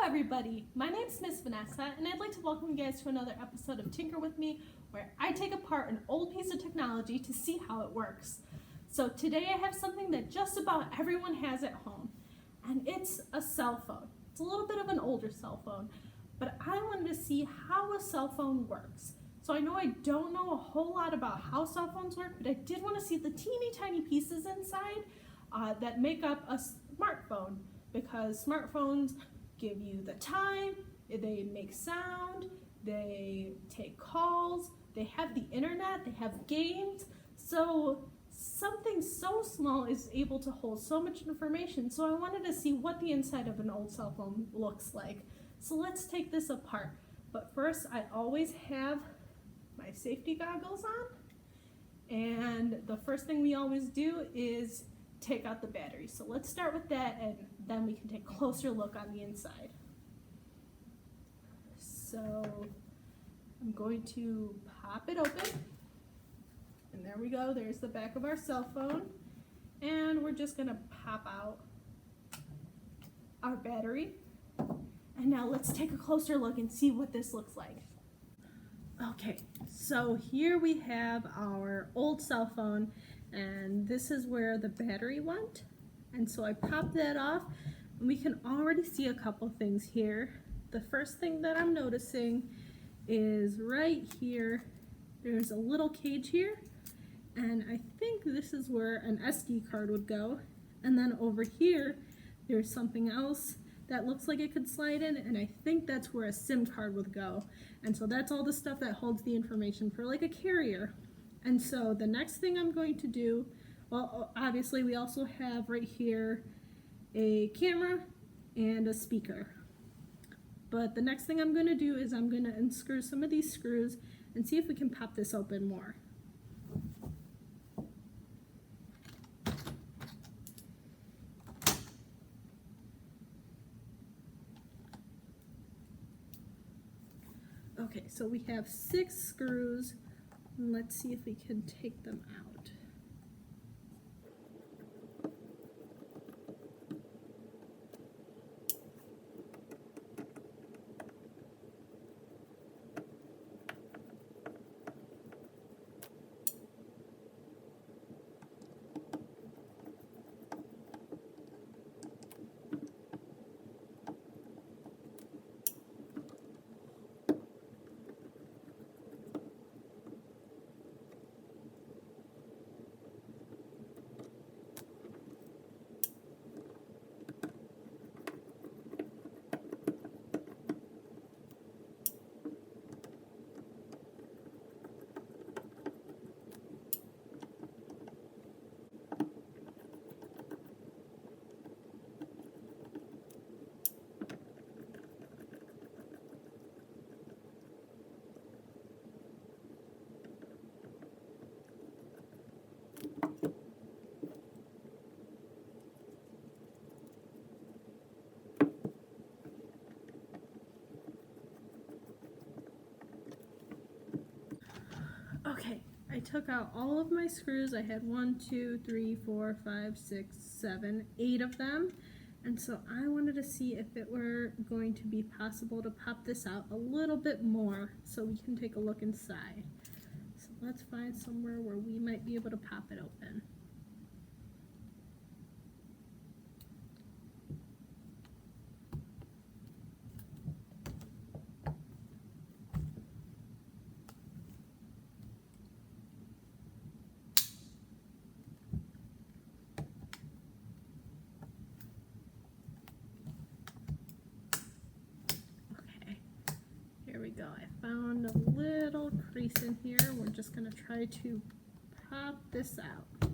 everybody, my name is Miss Vanessa and I'd like to welcome you guys to another episode of Tinker With Me, where I take apart an old piece of technology to see how it works. So today I have something that just about everyone has at home, and it's a cell phone. It's a little bit of an older cell phone, but I wanted to see how a cell phone works. So I know I don't know a whole lot about how cell phones work, but I did want to see the teeny tiny pieces inside that make up a smartphone, because smartphones give you the time, they make sound, they take calls, they have the internet, they have games. So something so small is able to hold so much information. So I wanted to see what the inside of an old cell phone looks like. So let's take this apart. But first, I always have my safety goggles on. And the first thing we always do is take out the battery. So let's start with that, and then we can take a closer look on the inside. So I'm going to pop it open, and there we go. There's the back of our cell phone, and we're just gonna pop out our battery. And now let's take a closer look and see what this looks like. Okay, so here we have our old cell phone, and this is where the battery went. And so I popped that off, and we can already see a couple things here. The first thing that I'm noticing is right here, there's a little cage here, and I think this is where an SD card would go. And then over here, there's something else that looks like it could slide in, and I think that's where a SIM card would go. And so that's all the stuff that holds the information for like a carrier. And so the next thing I'm going to do, well, obviously we also have right here a camera and a speaker. But the next thing I'm going to do is I'm going to unscrew some of these screws and see if we can pop this open more. Okay, so we have 6 screws. Let's see if we can take them out. Okay, I took out all of my screws. I had 1, 2, 3, 4, 5, 6, 7, 8 of them. And so I wanted to see if it were going to be possible to pop this out a little bit more so we can take a look inside. So let's find somewhere where we might be able to pop it open. Go. I found a little crease in here. We're just going to try to pop this out.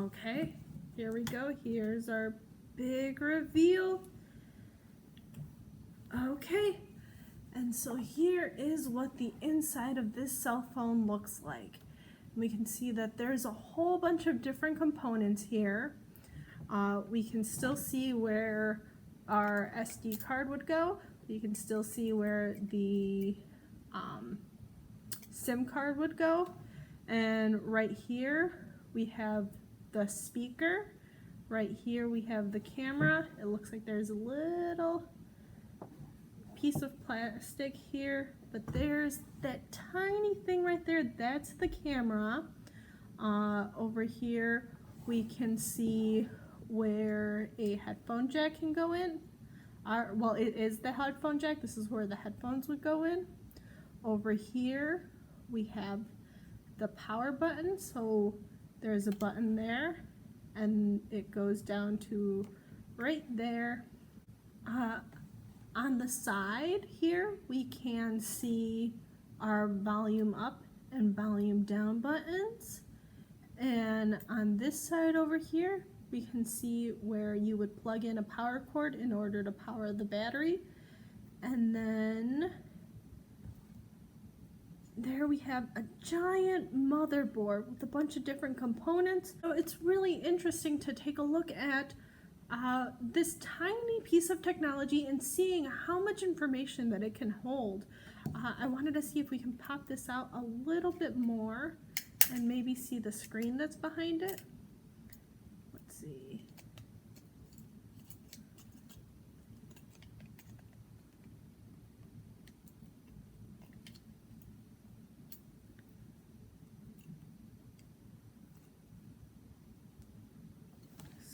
Okay, here we go. Here's our big reveal. Okay, and so here is what the inside of this cell phone looks like. We can see that there's a whole bunch of different components here. We can still see where our SD card would go. You can still see where the SIM card would go. And right here we have the speaker. Right here we have the camera. It looks like there's a little piece of plastic here, but there's that tiny thing right there. That's the camera. Over here we can see where a headphone jack can go in. Well, it is the headphone jack. This is where the headphones would go in. Over here we have the power button. So there's a button there and it goes down to right there. On the side here we can see our volume up and volume down buttons. And on this side over here we can see where you would plug in a power cord in order to power the battery. And then there we have a giant motherboard with a bunch of different components. So it's really interesting to take a look at this tiny piece of technology and seeing how much information that it can hold. I wanted to see if we can pop this out a little bit more and maybe see the screen that's behind it. Let's see.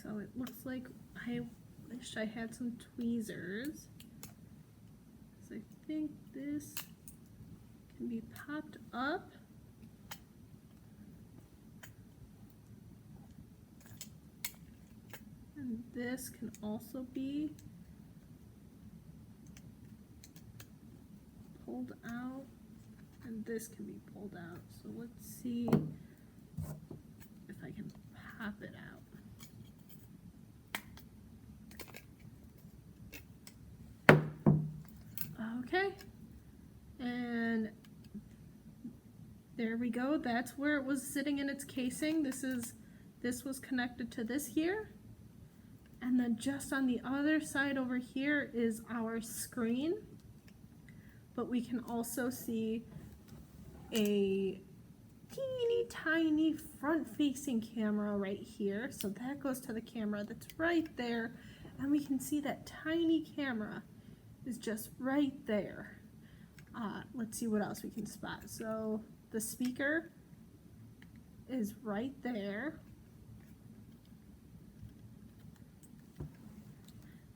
So it looks like I wish I had some tweezers. So I think this can be popped up. And this can also be pulled out. And this can be pulled out. So let's see if I can pop it out. Okay, and there we go. That's where it was sitting in its casing. This was connected to this here. And then just on the other side over here is our screen. But we can also see a teeny tiny front-facing camera right here. So that goes to the camera that's right there. And we can see that tiny camera is just right there. Let's see what else we can spot. So the speaker is right there.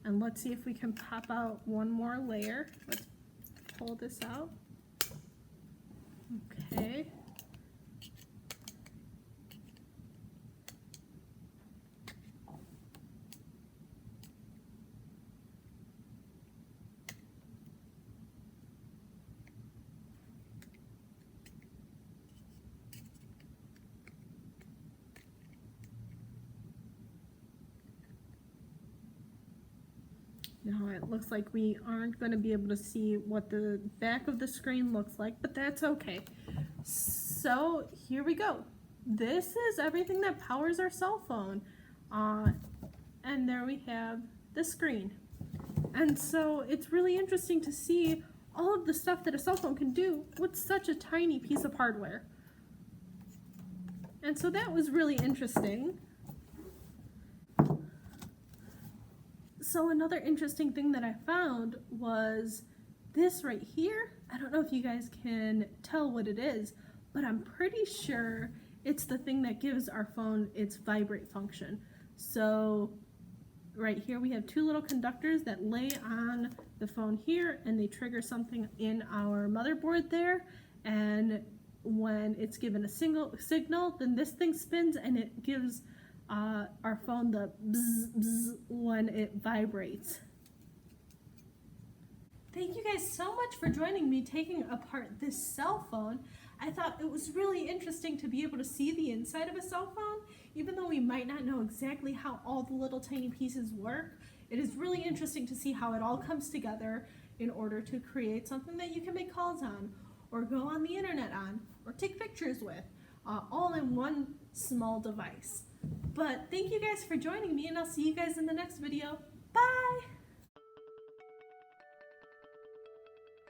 And let's see if we can pop out one more layer. Let's pull this out. Okay. Now it looks like we aren't going to be able to see what the back of the screen looks like, but that's okay. So here we go. This is everything that powers our cell phone. And there we have the screen. And so it's really interesting to see all of the stuff that a cell phone can do with such a tiny piece of hardware. And so that was really interesting. So another interesting thing that I found was this right here. I don't know if you guys can tell what it is, but I'm pretty sure it's the thing that gives our phone its vibrate function. So right here we have two little conductors that lay on the phone here, and they trigger something in our motherboard there, and when it's given a signal, then this thing spins and it gives our phone the bzz bzz when it vibrates. Thank you guys so much for joining me taking apart this cell phone. I thought it was really interesting to be able to see the inside of a cell phone. Even though we might not know exactly how all the little tiny pieces work, it is really interesting to see how it all comes together in order to create something that you can make calls on, or go on the internet on, or take pictures with, all in one small device. But thank you guys for joining me, and I'll see you guys in the next video. Bye!